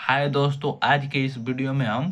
हाय दोस्तों, आज के इस वीडियो में हम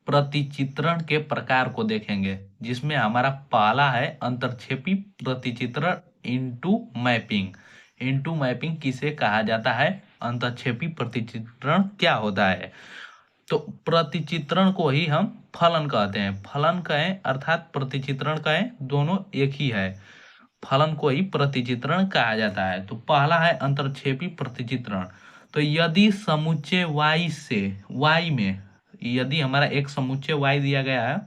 प्रतिचित्रण के प्रकार को देखेंगे, जिसमें हमारा पहला है अंतर्क्षेपी प्रतिचित्रण इनटू मैपिंग। इनटू मैपिंग किसे कहा जाता है? अंतर्क्षेपी प्रतिचित्रण क्या होता है? तो प्रतिचित्रण को ही हम फलन कहते हैं। फलन कहें अर्थात प्रतिचित्रण कहें, दोनों एक ही है। फलन को ही प्रतिचित्रण कहा जाता है। तो पहला है अंतर्क्षेपी प्रतिचित्रण। तो यदि समुच्चय y में यदि हमारा एक समुच्चय y दिया गया है,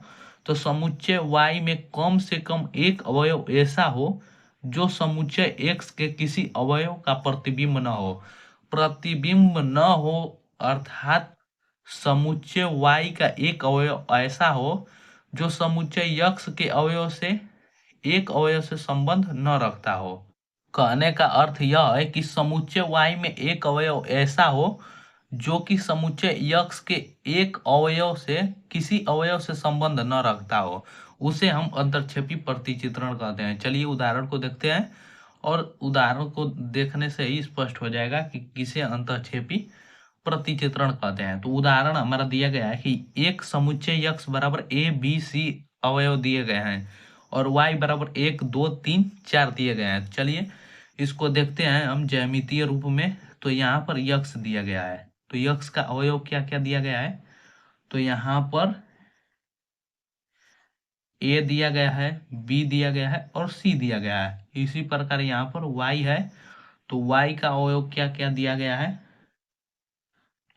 तो समुच्चय y में कम से कम एक अवयव ऐसा हो जो समुच्चय x के किसी अवयव का प्रतिबिंब न हो। प्रतिबिंब न हो अर्थात समुच्चय y का एक अवयव ऐसा हो जो समुच्चय x के अवयव से एक अवयव से संबंध न रखता हो। कहने का अर्थ यह है कि समुच्चय y में एक अवयव ऐसा हो जो कि समुच्चय x के एक अवयव से किसी अवयव से संबंध न रखता हो, उसे हम अंतर्क्षेपी प्रतिचित्रण कहते हैं। चलिए उदाहरण को देखते हैं, और उदाहरण को देखने से ही स्पष्ट हो जाएगा कि किसे अंतर्क्षेपी प्रतिचित्रण कहते हैं। तो उदाहरण हमारा दिया गया है कि एक समुच्चय x बराबर a b c अवयव दिए गए हैं और y बराबर 1 2 3 4 दिए गए हैं। चलिए इसको देखते हैं हम ज्यामितीय रूप में। तो यहाँ पर x दिया गया है, तो x का अवयव क्या क्या दिया गया है? तो यहाँ पर a दिया गया है, b दिया गया है और c दिया गया है। इसी प्रकार यहाँ पर y है, तो y का अवयव क्या क्या दिया गया है?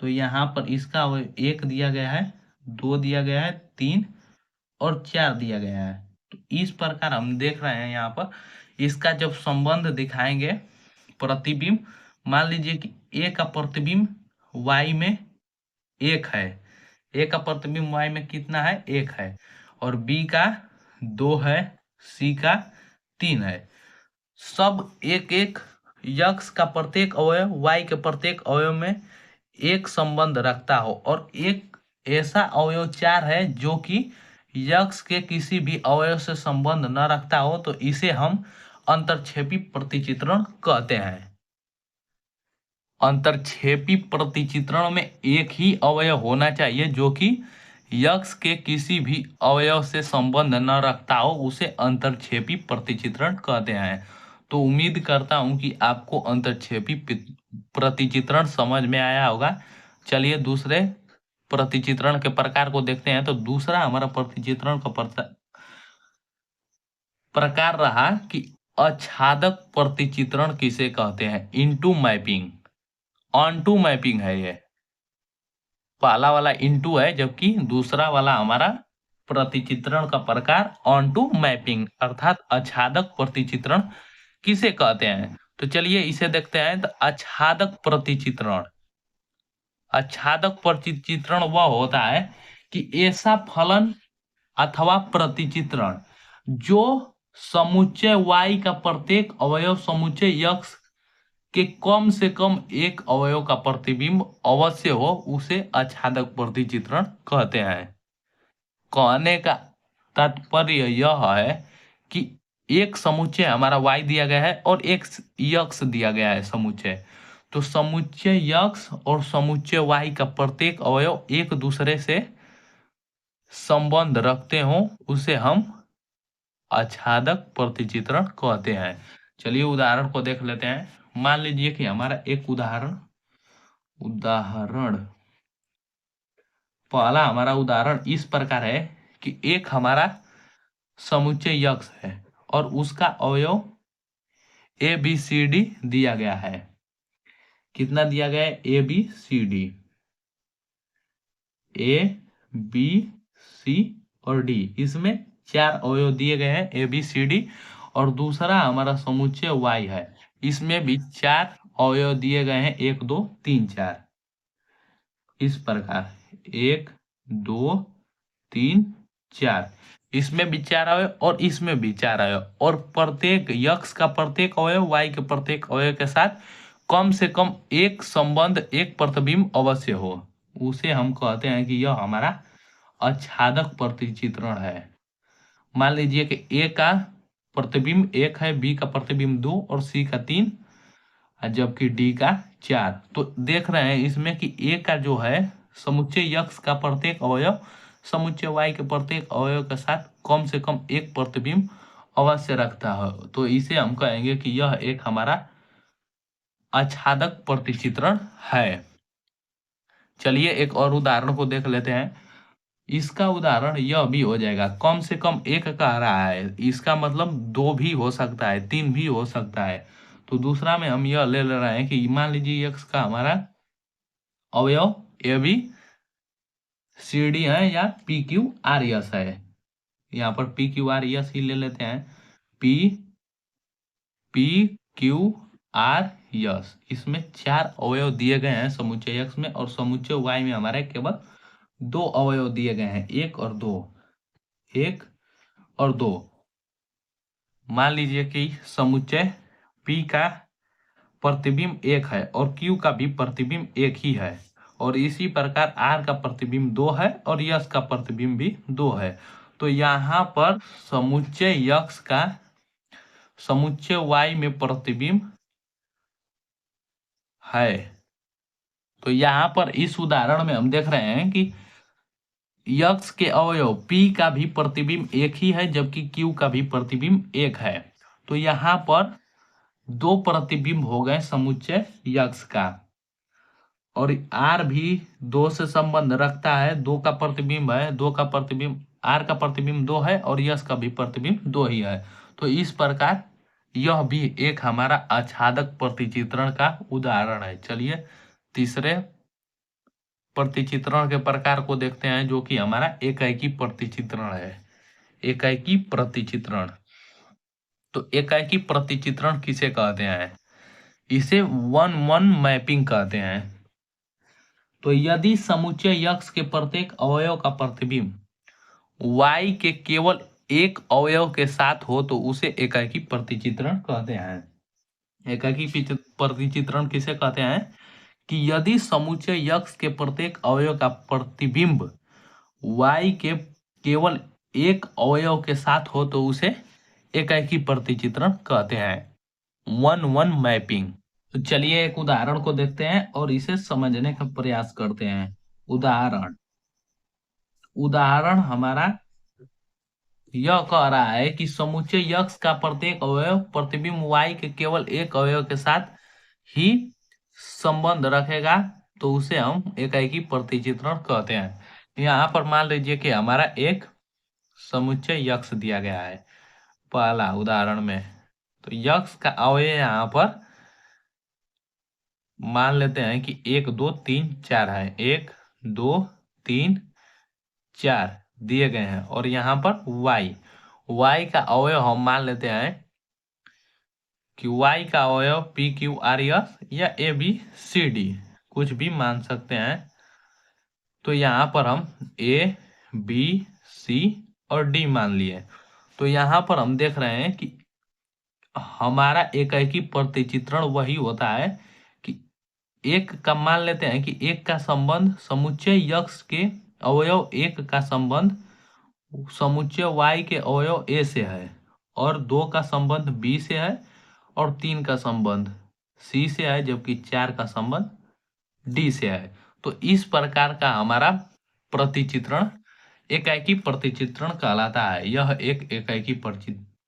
तो यहाँ पर इसका अवयव 1 दिया गया है, 2 दिया गया है, 3 और 4 दिया गया है। तो इस प्रकार हम देख रहे हैं यहाँ पर इसका जब संबंध दिखाएंगे प्रतिबिंब, मान लीजिए कि a का प्रतिबिंब y में 1 है, a का प्रतिबिंब y में कितना है? 1 है, और b का 2 है, c का 3 है। सब एक एक x का प्रत्येक अवयव y के प्रत्येक अवयव में एक संबंध रखता हो, और एक ऐसा अवयव 4 है जो कि x के किसी भी अवयव से संबंध न रखता हो, तो इसे हम अंतर्क्षेपी प्रतिचित्रण कहते हैं। अंतर्क्षेपी प्रतिचित्रण में एक ही अवयव होना चाहिए जो कि x के किसी भी अवयव से संबंध न रखता हो, उसे अंतर्क्षेपी प्रतिचित्रण कहते हैं। तो उम्मीद करता हूं कि आपको अंतर्क्षेपी प्रतिचित्रण समझ में आया होगा। चलिए दूसरे प्रतिचित्रण के प्रकार को देखते हैं। तो दूसरा हमारा प्रतिचित्रण का प्रकार रहा कि आच्छादक प्रतिचित्रण किसे कहते हैं? Into mapping. ऑनटू मैपिंग है ये। पहला वाला इनटू है, जबकि दूसरा वाला हमारा प्रतिचित्रण का प्रकार ऑनटू मैपिंग अर्थात आच्छादक प्रतिचित्रण किसे कहते हैं? तो चलिए इसे देखते हैं। तो आच्छादक प्रतिचित्रण, आच्छादक प्रतिचित्रण वह होता है कि ऐसा फलन अथवा प्रतिचित्रण जो समुच्चय y का प्रत्येक अवयव समुच्चय x के कम से कम एक अवयव का प्रतिबिंब अवश्य हो, उसे आच्छादक प्रतिचित्रण कहते हैं। कहने का तात्पर्य यह है कि एक समुच्चय हमारा y दिया गया है और एक x दिया गया है समुच्चय। तो समुच्चय x और समुच्चय y का प्रत्येक अवयव एक दूसरे से संबंध रखते हो, उसे हम आच्छादक प्रतिचित्रण कहते हैं। चलिए उदाहरण को देख लेते हैं। मान लीजिए कि हमारा एक उदाहरण पहला हमारा उदाहरण इस प्रकार है कि एक हमारा समुच्चय x है और उसका अवयव a b c d दिया गया है। कितना दिया गया है? a b c d, a b c और d, इसमें 4 अवयव दिए गए हैं a b c d। और दूसरा हमारा समुच्चय y है, इसमें भी 4 अवयव दिए गए हैं, 1 2 3 4। इस प्रकार 1 2 3 4, इसमें भी 4 अवयव और इसमें भी 4 अवयव, और प्रत्येक x का प्रत्येक अवयव y के प्रत्येक अवयव के साथ कम से कम एक संबंध, एक प्रतिबिंब अवश्य हो, उसे हम कहते हैं कि यह हमारा आच्छादक प्रतिचित्रण है। मान लीजिए कि a का प्रतिबिंब 1 है, b का प्रतिबिंब 2 और c का 3, और जबकि डी का 4। तो देख रहे हैं इसमें कि ए का जो है समुच्चय यक्स का प्रत्येक अवयव समुच्चय वाई के प्रत्येक अवयव के साथ कम से कम एक प्रतिबिंब अवश्य रखता है। तो इसे हम कहेंगे कि यह एक हमारा आच्छादक प्रतिचित्रण है। चलिए एक और उदाहरण को देख लेते हैं। इसका उदाहरण यह भी हो जाएगा, कम से कम एक कह रहा है, इसका मतलब दो भी हो सकता है, तीन भी हो सकता है। तो दूसरा में हम यह ले रहे हैं कि मान लीजिए यक्स का हमारा अवयव ए बी सी डी है या पी क्यू आर एस है। यहाँ पर पी क्यू आर एस ही ले लेते हैं। P P Q R yes, इसमें 4 अवयव दिए गए हैं समुच्चय एक्स में, और समुच्चय वाई में हमारे केवल 2 अवयव दिए गए हैं, 1 और 2, 1 और 2। मान लीजिए कि समुच्चय P का प्रतिबिंब 1 है और Q का भी प्रतिबिंब 1 ही है, और इसी प्रकार R का प्रतिबिंब 2 है और यस का प्रतिबिंब भी 2 है। तो यहाँ पर समुच्चय यक्स का समुच्चय Y में प्रतिबिंब है। तो यहाँ पर इस उदाहरण में हम देख रहे हैं कि यक्स के अवयव P का भी प्रतिबिंब 1 ही है जबकि Q का भी प्रतिबिंब 1 है। तो यहाँ पर 2 प्रतिबिंब हो गए समुच्चय यक्स का, और R भी 2 से संबंध रखता है, 2 का प्रतिबिंब है, 2 का प्रतिबिंब R का प्रतिबिंब 2 है और यस का भी प्रतिबिंब 2 ही है। तो इस प्रकार यह भी एक हमारा आच्छादक प्रतिचित्रण का उदाहरण है। चलिए तीसरे प्रतिचित्रण के प्रकार को देखते हैं, जो कि हमारा एकाएकी प्रतिचित्रण है। एकाएकी प्रतिचित्रण, तो एकाएकी प्रतिचित्रण किसे कहते हैं? इसे वन वन मैपिंग कहते हैं। तो यदि समुच्चय यक्स के प्रत्येक अवयव का प्रतिबिंब y के केवल एक अवयव के साथ हो तो उसे एकाएकी प्रतिचित्रण कहते हैं। एकाएकी प्रतिचित्रण किसे कहते हैं? कि यदि समुच्चय यक्स के प्रत्येक अवयव का प्रतिबिंब y के केवल एक अवयव के साथ हो तो उसे एकाएकी प्रतिचित्रण कहते हैं, वन वन मैपिंग। तो चलिए एक उदाहरण को देखते हैं और इसे समझने का प्रयास करते हैं। उदाहरण हमारा यह कह रहा है कि समुच्चय यक्स का प्रत्येक अवयव प्रतिबिंब y के केवल एक अवयव के साथ ही संबंध रखेगा तो उसे हम एकाएकी प्रतिचित्रण कहते हैं। यहाँ पर मान लीजिए कि हमारा एक समुच्चय यक्स दिया गया है पहला उदाहरण में। तो यक्स का अवयव यहाँ पर मान लेते हैं कि 1 2 3 4 है, 1 2 3 4 दिए गए हैं, और यहाँ पर y का अवयव हम मान लेते हैं कि y का अवयव पी क्यू आर एस या ए बी सी डी कुछ भी मान सकते हैं। तो यहाँ पर हम ए बी सी और डी मान लिए। तो यहाँ पर हम देख रहे हैं कि हमारा एकाएकी प्रतिचित्रण वही होता है कि एक का मान लेते हैं कि एक का संबंध समुच्चय यक्स के अवयव एक का संबंध समुच्चय y के अवयव a से है, और 2 का संबंध b से है, और 3 का संबंध c से है, जबकि 4 का संबंध d से है। तो इस प्रकार का हमारा प्रतिचित्रण एकाएकी प्रतिचित्रण कहलाता है। यह एक एकाएकी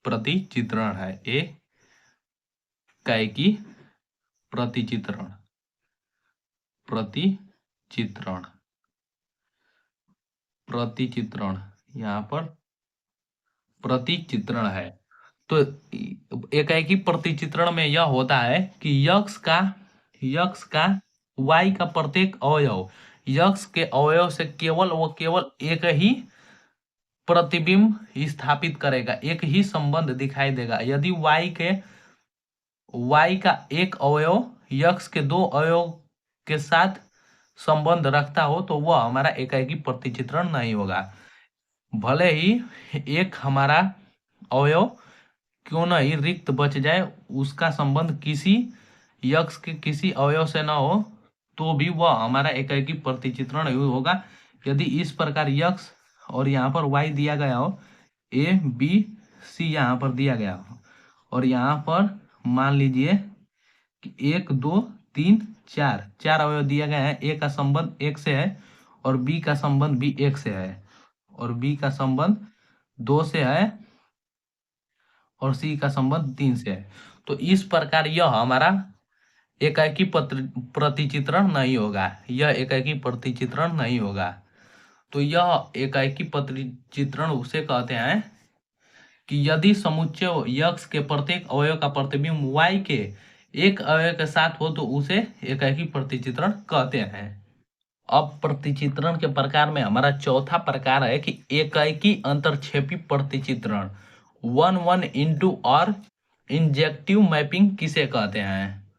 प्रतिचित्रण है। एकाएकी प्रतिचित्रण प्रतिचित्रण प्रतिचित्रण यहाँ पर प्रतिचित्रण है। तो एकाएकी प्रतिचित्रण में यह होता है कि यक्स का y का प्रत्येक अवयव यक्स के अवयव से केवल एक ही प्रतिबिंब स्थापित करेगा, एक ही संबंध दिखाई देगा। यदि y का एक अवयव यक्स के 2 अवयव के साथ संबंध रखता हो तो वह हमारा एकाएकी प्रतिचित्रण नहीं होगा। भले ही एक हमारा अवयव क्यों नहीं रिक्त बच जाए, उसका संबंध किसी यक्स के किसी अवयव से न हो तो भी वह हमारा एकाएकी प्रतिचित्रण होगा। यदि इस प्रकार यक्स और यहाँ पर y दिया गया हो, ए बी सी यहाँ पर दिया गया हो, और यहाँ पर मान लीजिए कि 1 2 3 4 4 अवयव दिया गया है। ए का संबंध 1 से है और बी का संबंध भी 1 से है और बी का संबंध 2 से है और सी का संबंध 3 से है। तो इस प्रकार यह हमारा एकाकी प्रतिचित्रण नहीं होगा, यह एकाकी प्रतिचित्रण नहीं होगा। तो यह एकाकी प्रतिचित्रण उसे कहते हैं कि यदि समुच्चय x के प्रत्येक अवयव का प्रतिबिंब y के एक अवयव के साथ हो तो उसे एकाकी प्रतिचित्रण कहते हैं। अब प्रतिचित्रण के प्रकार में हमारा चौथा प्रकार है कि एकाकी अंतरक्षेपी प्रतिचित्रण, 1-1 इंटू और इंजेक्टिव मैपिंग किसे कहते हैं।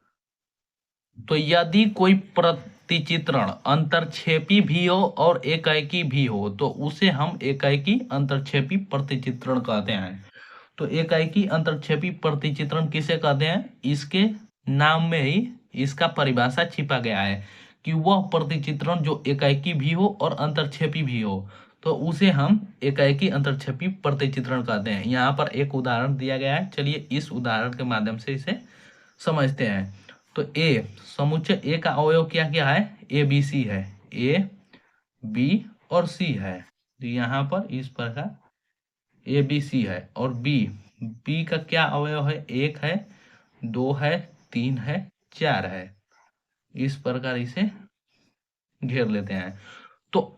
तो यदि कोई प्रतिचित्रण अंतरक्षेपी भी हो और एकाकी भी हो तो उसे हम एकाकी अंतरक्षेपी प्रतिचित्रण कहते हैं। तो एकाकी अंतरक्षेपी प्रतिचित्रण किसे कहते हैं, इसके नाम में ही इसका परिभाषा छिपा गया है कि वह प्रतिचित्रण जो एकाकी भी हो और अंतरक्षेपी भी हो तो उसे हम एकाकी अंतरक्षेपी प्रतिचित्रण कहते हैं। यहाँ पर एक उदाहरण दिया गया है, चलिए इस उदाहरण के माध्यम से इसे समझते हैं। तो ए समुच्चय ए का अवयव क्या क्या है, ए बी सी है, ए बी और सी है। तो यहाँ पर इस प्रकार ए बी सी है और बी का क्या अवयव है, 1 है, 2 है, 3 है, 4 है। इस प्रकार इसे घेर लेते हैं। तो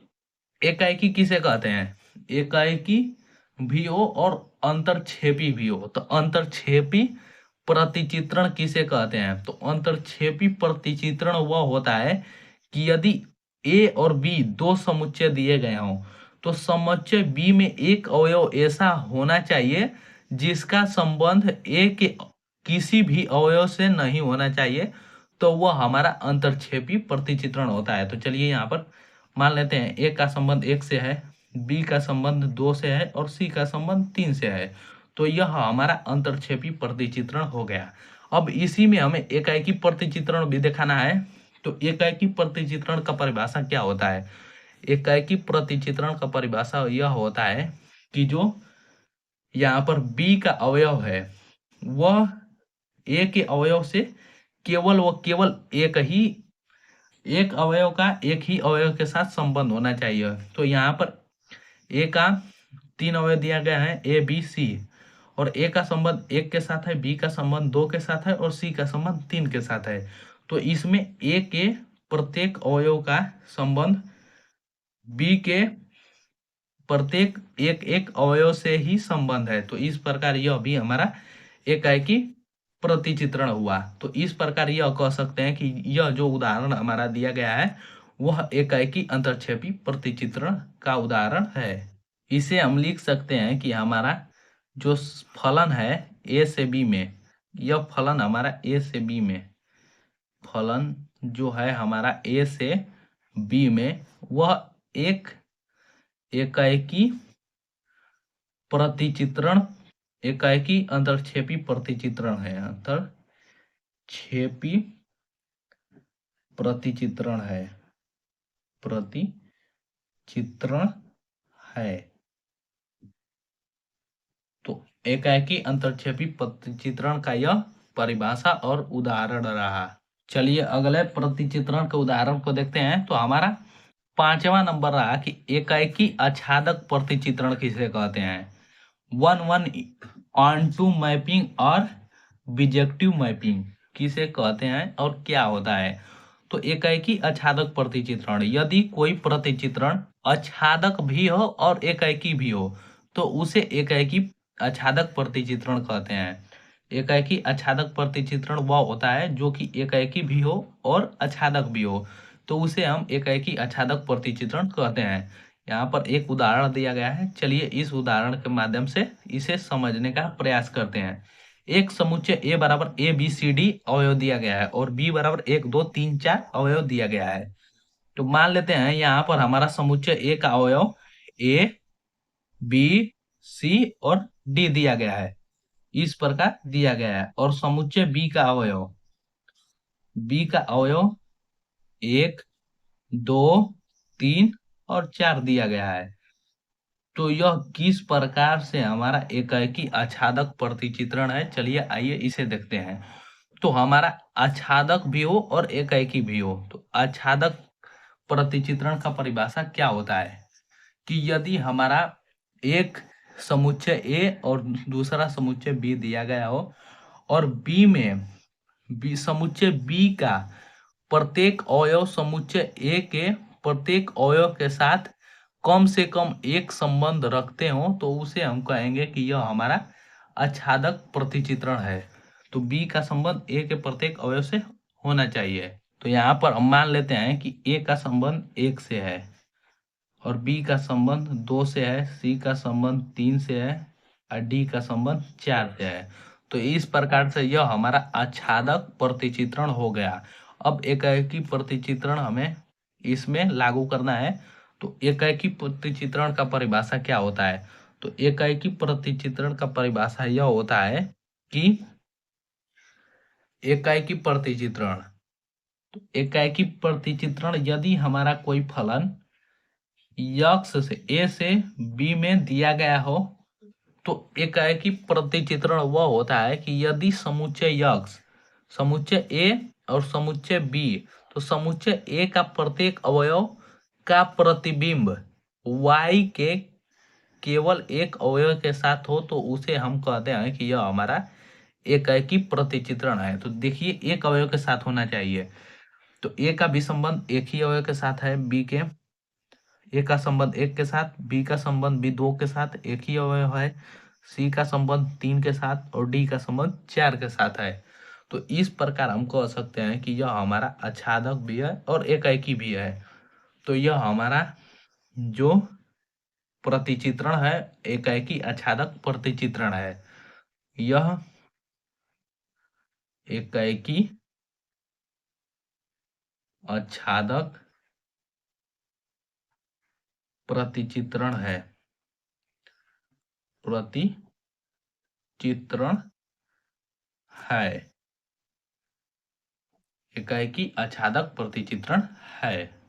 एकाकी किसे कहते हैं, एकाकी भी हो और अंतरक्षेपी भी हो। तो अंतरक्षेपी प्रतिचित्रण किसे कहते हैं, तो अंतरक्षेपी प्रतिचित्रण वह होता है कि यदि ए और बी दो समुच्चय दिए गए हों तो समुच्चय बी में एक अवयव ऐसा होना चाहिए जिसका संबंध ए के किसी भी अवयव से नहीं होना चाहिए, तो वह हमारा अंतरक्षेपी प्रतिचित्रण होता है। तो चलिए यहाँ पर मान लेते हैं ए का संबंध 1 से है, बी का संबंध 2 से है और सी का संबंध 3 से है। तो यह हमारा अंतरक्षेपी प्रतिचित्रण हो गया। अब इसी में हमें एकाकी प्रतिचित्रण भी दिखाना है। तो एकाकी प्रतिचित्रण का परिभाषा क्या होता है, एकाकी प्रतिचित्रण का परिभाषा यह होता है कि जो यहाँ पर बी का अवयव है वह ए के अवयव से केवल एक अवयव का एक ही अवयव के साथ संबंध होना चाहिए। तो यहाँ पर ए का 3 अवयव दिया गया है, ए बी सी, और ए का संबंध 1 के साथ है, बी का संबंध 2 के साथ है और सी का संबंध 3 के साथ है। तो इसमें ए के प्रत्येक अवयव का संबंध बी के प्रत्येक एक एक अवयव से ही संबंध है। तो इस प्रकार यह भी हमारा एकाकी प्रतिचित्रण हुआ। तो इस प्रकार यह कह सकते हैं कि यह जो उदाहरण हमारा दिया गया है वह एकाकी अंतरक्षेपी प्रतिचित्रण का उदाहरण है। इसे हम लिख सकते हैं कि हमारा जो फलन है ए से बी में, यह फलन हमारा ए से बी में, फलन जो है हमारा ए से बी में वह एक एकाकी प्रतिचित्रण, एकाकी अंतरक्षेपी प्रतिचित्रण है, अंतरक्षेपी प्रतिचित्रण है, प्रतिचित्रण है। तो एकाकी अंतरक्षेपी प्रतिचित्रण का यह परिभाषा और उदाहरण रहा। चलिए अगले प्रतिचित्रण के उदाहरण को देखते हैं। तो हमारा 5वां नंबर रहा कि एकाकी आच्छादक प्रतिचित्रण किसे कहते हैं, 1-1 ऑनटू मैपिंग और बिजेक्टिव मैपिंग किसे कहते हैं और क्या होता है। तो एकाकी आच्छादक प्रतिचित्रण, यदि कोई प्रतिचित्रण आच्छादक भी हो और एकाकी भी हो तो उसे एकाकी आच्छादक प्रतिचित्रण कहते हैं। एकाकी आच्छादक प्रतिचित्रण वह होता है जो कि एकाकी भी हो और आच्छादक भी हो, तो उसे हम एकाकी आच्छादक प्रतिचित्रण कहते हैं। यहाँ पर एक उदाहरण दिया गया है, चलिए इस उदाहरण के माध्यम से इसे समझने का प्रयास करते हैं। एक समुच्चय ए बराबर ए बी सी डी अवयव दिया गया है और बी बराबर 1 2 3 4 अवयव दिया गया है। तो मान लेते हैं यहाँ पर हमारा समुच्चय ए का अवयव ए बी सी और डी दिया गया है, इस प्रकार दिया गया है। और समुच्चय बी का अवयव 1 2 3 और 4 दिया गया है। तो यह किस प्रकार से हमारा एकाकी आच्छादक प्रतिचित्रण है, चलिए आइए इसे देखते हैं। तो हमारा आच्छादक भी हो और एकाएकी भी हो। तो आच्छादक प्रतिचित्रण का परिभाषा क्या होता है कि यदि हमारा एक समुच्चय ए और दूसरा समुच्चय बी दिया गया हो और बी में समुच्चय बी का प्रत्येक अवयव समुच्चय ए के प्रत्येक अवयव के साथ कम से कम एक संबंध रखते हो तो उसे हम कहेंगे कि यह हमारा आच्छादक प्रतिचित्रण है। तो बी का संबंध ए के प्रत्येक अवयव से होना चाहिए। तो यहाँ पर हम मान लेते हैं कि ए का संबंध 1 से है और बी का संबंध 2 से है, सी का संबंध 3 से है और डी का संबंध 4 से है। तो इस प्रकार से यह हमारा आच्छादक प्रतिचित्रण हो गया। अब एकाएकी प्रतिचित्रण हमें इसमें लागू करना है। तो एकाएकी प्रतिचित्रण का परिभाषा क्या होता है? तो एकाएकी प्रतिचित्रण का परिभाषा यह होता है कि एकाएकी प्रतिचित्रण, तो एकाएकी प्रतिचित्रण यदि हमारा कोई फलन यक्स से ए से बी में दिया गया हो तो एकाएकी प्रतिचित्रण वह होता है कि यदि समुच्चय यक्स, समुच्चय ए और समुच्चय बी, तो समुच्चय ए का प्रत्येक अवयव का प्रतिबिंब y के केवल एक अवयव के साथ हो तो उसे हम कहते हैं कि यह हमारा एकाएकी प्रतिचित्रण है। तो देखिए एक अवयव के साथ होना चाहिए। तो ए का भी संबंध एक ही अवयव के साथ है, बी के ए का संबंध 1 के साथ, बी का संबंध भी 2 के साथ एक ही अवयव है, सी का संबंध 3 के साथ और डी का संबंध 4 के साथ है। तो इस प्रकार हम कह सकते हैं कि यह हमारा आच्छादक भी है और एकाएकी भी है। तो यह हमारा जो प्रतिचित्रण है एकाएकी आच्छादक प्रतिचित्रण है। यह एकाएकी आच्छादक प्रतिचित्रण है, प्रतिचित्रण है, एकाएकी आच्छादक प्रतिचित्रण है।